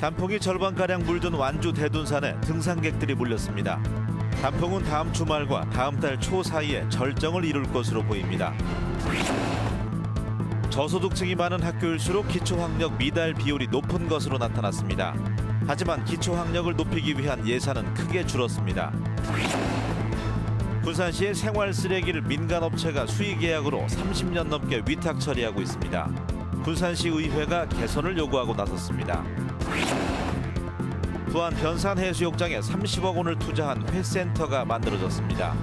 단풍이 절반가량 물든 완주 대둔산에 등산객들이 몰렸습니다. 단풍은 다음 주말과 다음 달 초 사이에 절정을 이룰 것으로 보입니다. 저소득층이 많은 학교일수록 기초학력 미달 비율이 높은 것으로 나타났습니다. 하지만 기초학력을 높이기 위한 예산은 크게 줄었습니다. 군산시의 생활 쓰레기를 민간업체가 수의계약으로 30년 넘게 위탁 처리하고 있습니다. 군산시 의회가 개선을 요구하고 나섰습니다. 부안 변산해수욕장에 30억 원을 투자한 회센터가 만들어졌습니다.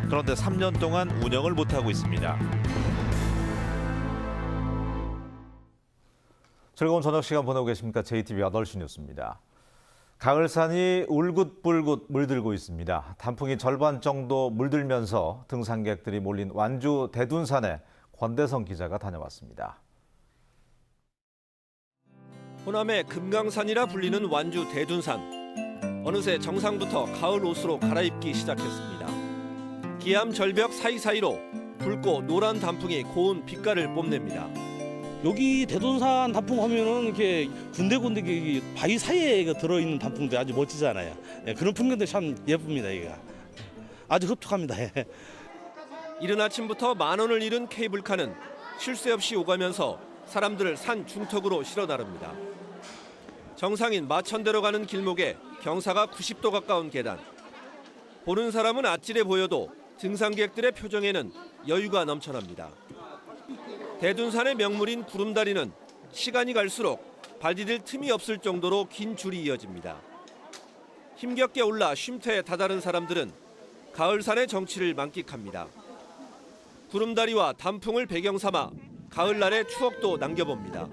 그런데 3년 동안 운영을 못하고 있습니다. 즐거운 저녁 시간 보내고 계십니까? JTBC 8시 뉴스입니다. 가을산이 울긋불긋 물들고 있습니다. 단풍이 절반 정도 물들면서 등산객들이 몰린 완주 대둔산에 권대성 기자가 다녀왔습니다. 호남의 금강산이라 불리는 완주 대둔산. 어느새 정상부터 가을 옷으로 갈아입기 시작했습니다. 기암 절벽 사이사이로 붉고 노란 단풍이 고운 빛깔을 뽐냅니다. 여기 대둔산 단풍 하면은 이렇게 군데군데 바위 사이에 들어있는 단풍들 아주 멋지잖아요. 네, 그런 풍경들 참 예쁩니다. 이거 아주 흡족합니다. 이른 아침부터 만 원을 잃은 케이블카는 쉴 새 없이 오가면서 사람들을 산 중턱으로 실어 나릅니다. 정상인 마천대로 가는 길목에 경사가 90도 가까운 계단. 보는 사람은 아찔해 보여도 등산객들의 표정에는 여유가 넘쳐납니다. 대둔산의 명물인 구름다리는 시간이 갈수록 발 디딜 틈이 없을 정도로 긴 줄이 이어집니다. 힘겹게 올라 쉼터에 다다른 사람들은 가을산의 정취를 만끽합니다. 구름다리와 단풍을 배경 삼아 가을날의 추억도 남겨봅니다.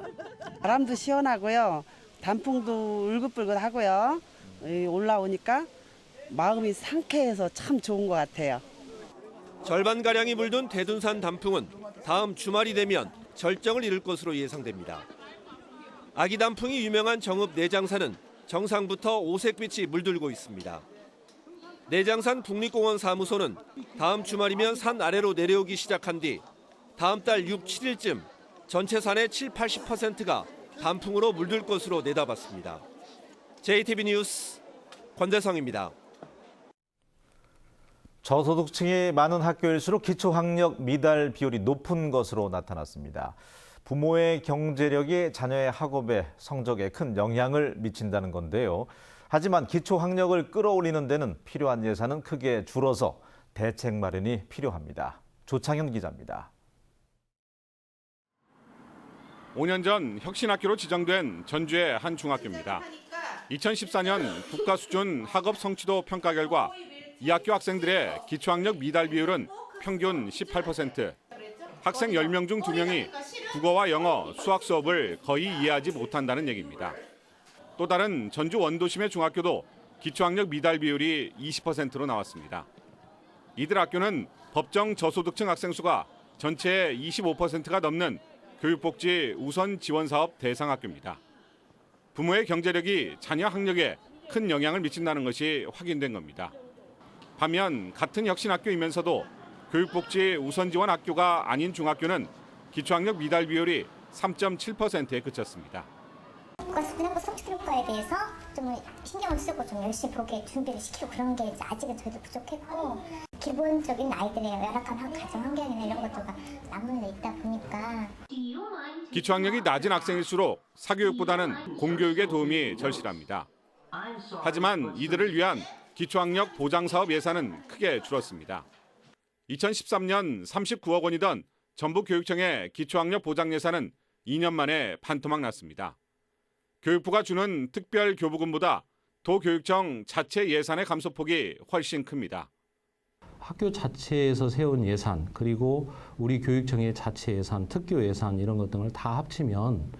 바람도 시원하고요. 단풍도 울긋불긋하고요. 올라오니까 마음이 상쾌해서 참 좋은 것 같아요. 절반가량이 물든 대둔산 단풍은 다음 주말이 되면 절정을 이룰 것으로 예상됩니다. 아기 단풍이 유명한 정읍 내장산은 정상부터 오색빛이 물들고 있습니다. 내장산 국립공원 사무소는 다음 주말이면 산 아래로 내려오기 시작한 뒤 다음 달 6, 7일쯤 전체 산의 7, 80%가 단풍으로 물들 것으로 내다봤습니다. JTBC 뉴스 권대성입니다. 저소득층이 많은 학교일수록 기초학력 미달 비율이 높은 것으로 나타났습니다. 부모의 경제력이 자녀의 학업에 성적에 큰 영향을 미친다는 건데요. 하지만 기초학력을 끌어올리는 데는 필요한 예산은 크게 줄어서 대책 마련이 필요합니다. 조창현 기자입니다. 5년 전 혁신학교로 지정된 전주의 한 중학교입니다. 2014년 국가 수준 학업 성취도 평가 결과 이 학교 학생들의 기초학력 미달 비율은 평균 18%. 학생 10명 중 2명이 국어와 영어, 수학 수업을 거의 이해하지 못한다는 얘기입니다. 또 다른 전주 원도심의 중학교도 기초학력 미달 비율이 20%로 나왔습니다. 이들 학교는 법정 저소득층 학생 수가 전체의 25%가 넘는 교육복지 우선 지원 사업 대상 학교입니다. 부모의 경제력이 자녀 학력에 큰 영향을 미친다는 것이 확인된 겁니다. 반면 같은 혁신학교이면서도 교육복지 우선 지원 학교가 아닌 중학교는 기초학력 미달 비율이 3.7%에 그쳤습니다. 국가수준학교 성취평가에 대해서 좀 신경을 쓰고 좀 열심히 보게 준비를 시키고 그런 게 아직은 저희도 부족했고 기본적인 아이들의 열악한 가정 환경이나 이런 것들과 남문에 있다 보니까 기초학력이 낮은 학생일수록 사교육보다는 공교육에 도움이 절실합니다. 하지만 이들을 위한 기초학력 보장사업 예산은 크게 줄었습니다. 2013년 39억 원이던 전북교육청의 기초학력 보장 예산은 2년 만에 반토막 났습니다. 교육부가 주는 특별 교부금보다 도교육청 자체 예산의 감소폭이 훨씬 큽니다. 학교 자체에서 세운 예산, 그리고 우리 교육청의 자체 예산, 특교 예산 이런 것 등을 다 합치면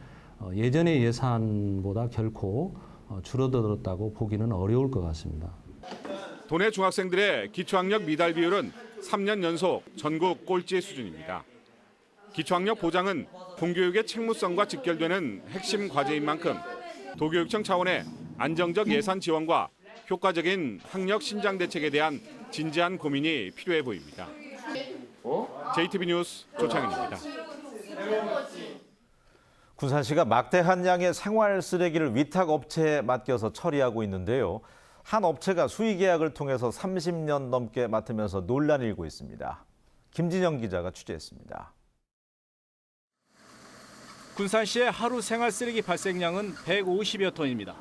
예전의 예산보다 결코 줄어들었다고 보기는 어려울 것 같습니다. 도내 중학생들의 기초학력 미달 비율은 3년 연속 전국 꼴찌 수준입니다. 기초학력 보장은 공교육의 책무성과 직결되는 핵심 과제인 만큼 도교육청 차원의 안정적 예산 지원과 효과적인 학력 신장 대책에 대한 진지한 고민이 필요해 보입니다. JTBC 뉴스 조창현입니다. 군산시가 막대한 양의 생활 쓰레기를 위탁 업체에 맡겨서 처리하고 있는데요. 한 업체가 수의 계약을 통해서 30년 넘게 맡으면서 논란이 일고 있습니다. 김진영 기자가 취재했습니다. 군산시의 하루 생활 쓰레기 발생량은 150여 톤입니다.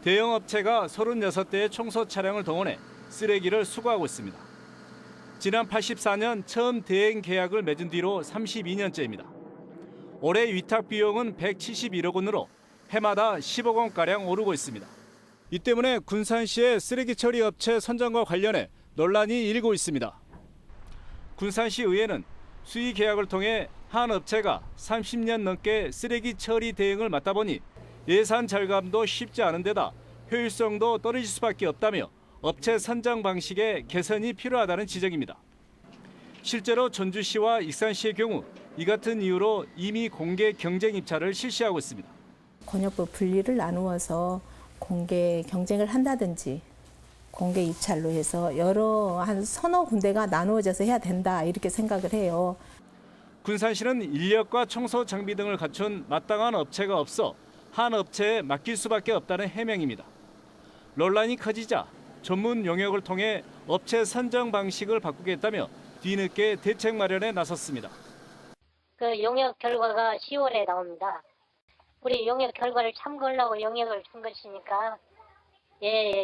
대형 업체가 36대의 청소 차량을 동원해 쓰레기를 수거하고 있습니다. 지난 84년 처음 대행 계약을 맺은 뒤로 32년째입니다. 올해 위탁 비용은 171억 원으로 해마다 10억 원가량 오르고 있습니다. 이 때문에 군산시의 쓰레기 처리 업체 선정과 관련해 논란이 일고 있습니다. 군산시 의회는 수의 계약을 통해 한 업체가 30년 넘게 쓰레기 처리 대행을 맡다 보니 예산 절감도 쉽지 않은 데다 효율성도 떨어질 수밖에 없다며 업체 선정 방식의 개선이 필요하다는 지적입니다. 실제로 전주시와 익산시의 경우 이 같은 이유로 이미 공개 경쟁 입찰을 실시하고 있습니다. 권역부 분리를 나누어서 공개 경쟁을 한다든지 공개 입찰로 해서 한 서너 군데가 나누어져서 해야 된다 이렇게 생각을 해요. 군산시는 인력과 청소 장비 등을 갖춘 마땅한 업체가 없어 한 업체에 맡길 수밖에 없다는 해명입니다. 논란이 커지자 전문 용역을 통해 업체 선정 방식을 바꾸겠다며 뒤늦게 대책 마련에 나섰습니다. 그 용역 결과가 10월에 나옵니다. 우리 용역 결과를 참고하려고 용역을 준 것이니까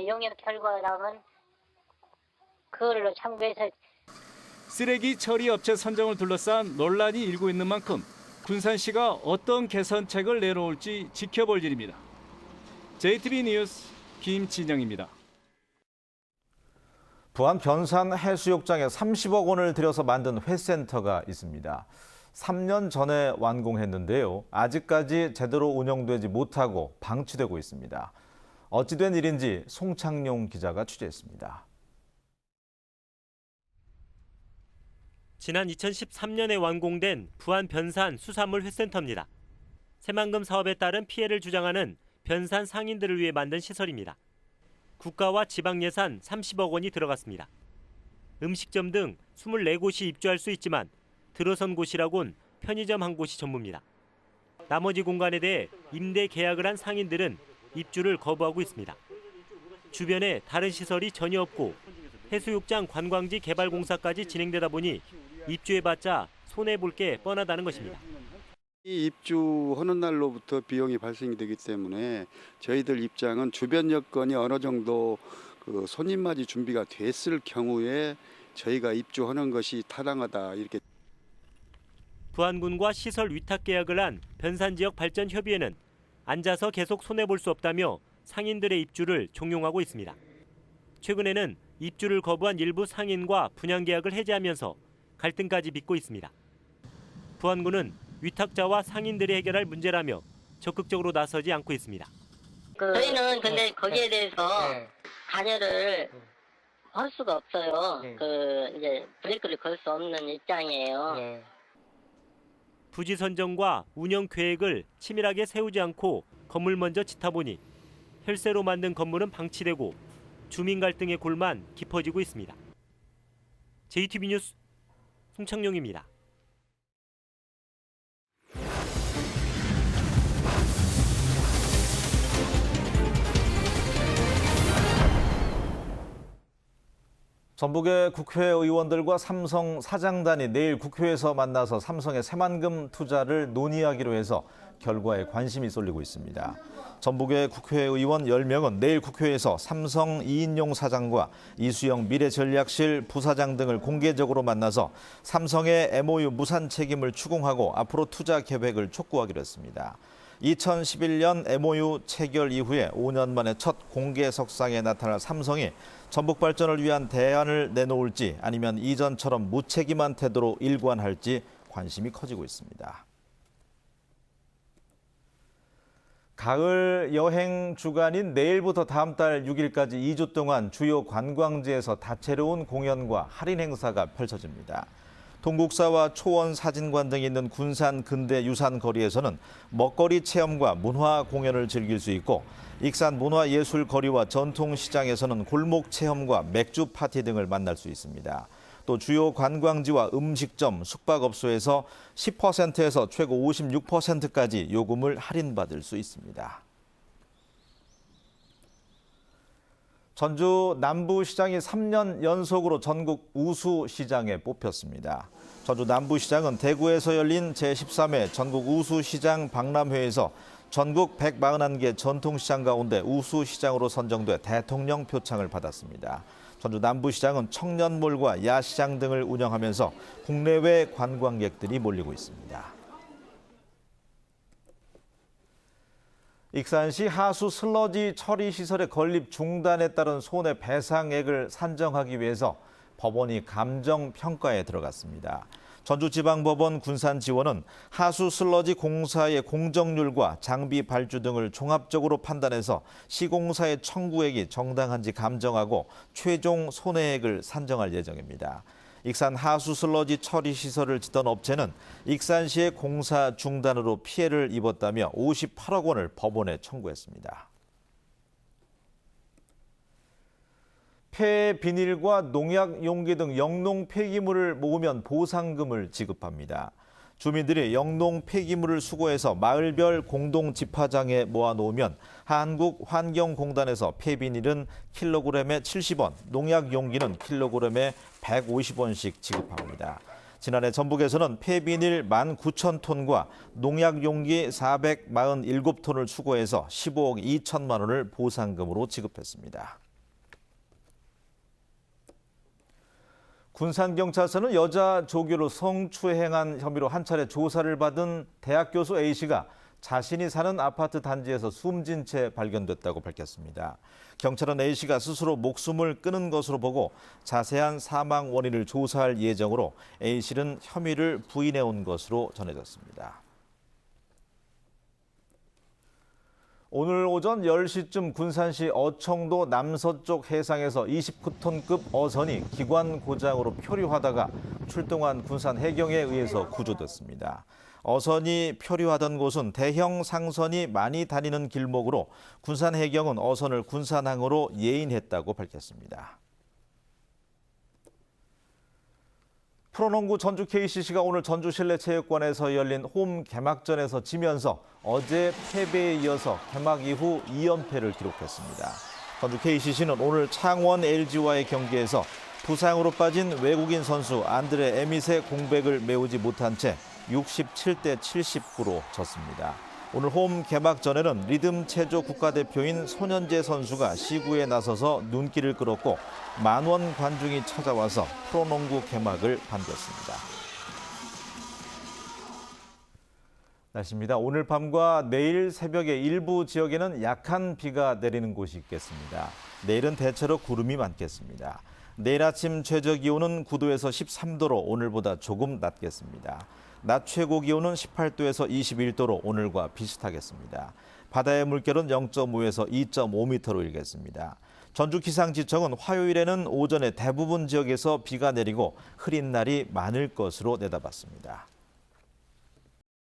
용역 결과가 나오면 그걸로 참고해서. 쓰레기 처리 업체 선정을 둘러싼 논란이 일고 있는 만큼 군산시가 어떤 개선책을 내놓을지 지켜볼 일입니다. JTB 뉴스 김진영입니다. 부안 변산 해수욕장에 30억 원을 들여서 만든 회센터가 있습니다. 3년 전에 완공했는데요. 아직까지 제대로 운영되지 못하고 방치되고 있습니다. 어찌된 일인지 송창용 기자가 취재했습니다. 지난 2013년에 완공된 부안 변산 수산물 회센터입니다. 새만금 사업에 따른 피해를 주장하는 변산 상인들을 위해 만든 시설입니다. 국가와 지방 예산 30억 원이 들어갔습니다. 음식점 등 24곳이 입주할 수 있지만 들어선 곳이라곤 편의점 한 곳이 전부입니다. 나머지 공간에 대해 임대 계약을 한 상인들은 입주를 거부하고 있습니다. 주변에 다른 시설이 전혀 없고 해수욕장 관광지 개발 공사까지 진행되다 보니 입주해봤자 손해볼 게 뻔하다는 것입니다. 이 입주하는 날로부터 비용이 발생이 되기 때문에 저희들 입장은 주변 여건이 어느 정도 손님맞이 준비가 됐을 경우에 저희가 입주하는 것이 타당하다 이렇게. 부안군과 시설 위탁 계약을 한 변산지역 발전협의회는 앉아서 계속 손해볼 수 없다며 상인들의 입주를 종용하고 있습니다. 최근에는 입주를 거부한 일부 상인과 분양 계약을 해지하면서 갈등까지 빚고 있습니다. 부안군은 위탁자와 상인들이 해결할 문제라며 적극적으로 나서지 않고 있습니다. 저희는 근데 거기에 대해서 관여를 할 수가 없어요. 이제 브레이크를 걸 수 없는 입장이에요. 부지 선정과 운영 계획을 치밀하게 세우지 않고 건물 먼저 짓다 보니 혈세로 만든 건물은 방치되고 주민 갈등의 골만 깊어지고 있습니다. JTB 뉴스 송창용입니다. 전북의 국회의원들과 삼성 사장단이 내일 국회에서 만나서 삼성의 새만금 투자를 논의하기로 해서 결과에 관심이 쏠리고 있습니다. 전북의 국회의원 10명은 내일 국회에서 삼성 이인용 사장과 이수영 미래전략실 부사장 등을 공개적으로 만나서 삼성의 MOU 무산 책임을 추궁하고 앞으로 투자 계획을 촉구하기로 했습니다. 2011년 MOU 체결 이후에 5년 만에 첫 공개석상에 나타날 삼성이 전북 발전을 위한 대안을 내놓을지 아니면 이전처럼 무책임한 태도로 일관할지 관심이 커지고 있습니다. 가을 여행 주간인 내일부터 다음 달 6일까지 2주 동안 주요 관광지에서 다채로운 공연과 할인 행사가 펼쳐집니다. 동국사와 초원 사진관 등이 있는 군산 근대 유산 거리에서는 먹거리 체험과 문화 공연을 즐길 수 있고 익산 문화예술 거리와 전통시장에서는 골목 체험과 맥주 파티 등을 만날 수 있습니다. 또 주요 관광지와 음식점, 숙박업소에서 10%에서 최고 56%까지 요금을 할인받을 수 있습니다. 전주 남부시장이 3년 연속으로 전국 우수시장에 뽑혔습니다. 전주 남부시장은 대구에서 열린 제13회 전국 우수시장 박람회에서 전국 141개 전통시장 가운데 우수시장으로 선정돼 대통령 표창을 받았습니다. 전주 남부시장은 청년몰과 야시장 등을 운영하면서 국내외 관광객들이 몰리고 있습니다. 익산시 하수 슬러지 처리 시설의 건립 중단에 따른 손해배상액을 산정하기 위해서 법원이 감정평가에 들어갔습니다. 전주지방법원 군산지원은 하수 슬러지 공사의 공정률과 장비 발주 등을 종합적으로 판단해서 시공사의 청구액이 정당한지 감정하고 최종 손해액을 산정할 예정입니다. 익산 하수 슬러지 처리 시설을 짓던 업체는 익산시의 공사 중단으로 피해를 입었다며 58억 원을 법원에 청구했습니다. 폐 비닐과 농약 용기 등 영농 폐기물을 모으면 보상금을 지급합니다. 주민들이 영농 폐기물을 수거해서 마을별 공동 집화장에 모아놓으면 한국환경공단에서 폐비닐은 킬로그램에 70원, 농약 용기는 킬로그램에 150원씩 지급합니다. 지난해 전북에서는 폐비닐 19,000톤과 농약 용기 447톤을 수거해서 15억 2천만 원을 보상금으로 지급했습니다. 군산경찰서는 여자 조교로 성추행한 혐의로 한 차례 조사를 받은 대학 교수 A씨가 자신이 사는 아파트 단지에서 숨진 채 발견됐다고 밝혔습니다. 경찰은 A씨가 스스로 목숨을 끊은 것으로 보고 자세한 사망 원인을 조사할 예정으로 A씨는 혐의를 부인해온 것으로 전해졌습니다. 오늘 오전 10시쯤 군산시 어청도 남서쪽 해상에서 29톤급 어선이 기관 고장으로 표류하다가 출동한 군산 해경에 의해서 구조됐습니다. 어선이 표류하던 곳은 대형 상선이 많이 다니는 길목으로 군산 해경은 어선을 군산항으로 예인했다고 밝혔습니다. 프로농구 전주 KCC가 오늘 전주 실내체육관에서 열린 홈 개막전에서 지면서 어제 패배에 이어서 개막 이후 2연패를 기록했습니다. 전주 KCC는 오늘 창원 LG와의 경기에서 부상으로 빠진 외국인 선수 안드레 에밋의 공백을 메우지 못한 채 67대 79로 졌습니다. 오늘 홈 개막전에는 리듬 체조 국가대표인 손현재 선수가 시구에 나서서 눈길을 끌었고 10,000원 관중이 찾아와서 프로농구 개막을 반겼습니다. 날씨입니다. 오늘 밤과 내일 새벽에 일부 지역에는 약한 비가 내리는 곳이 있겠습니다. 내일은 대체로 구름이 많겠습니다. 내일 아침 최저 기온은 9도에서 13도로 오늘보다 조금 낮겠습니다. 낮 최고 기온은 18도에서 21도로 오늘과 비슷하겠습니다. 바다의 물결은 0.5에서 2.5m로 일겠습니다. 전주기상지청은 화요일에는 오전에 대부분 지역에서 비가 내리고 흐린 날이 많을 것으로 내다봤습니다.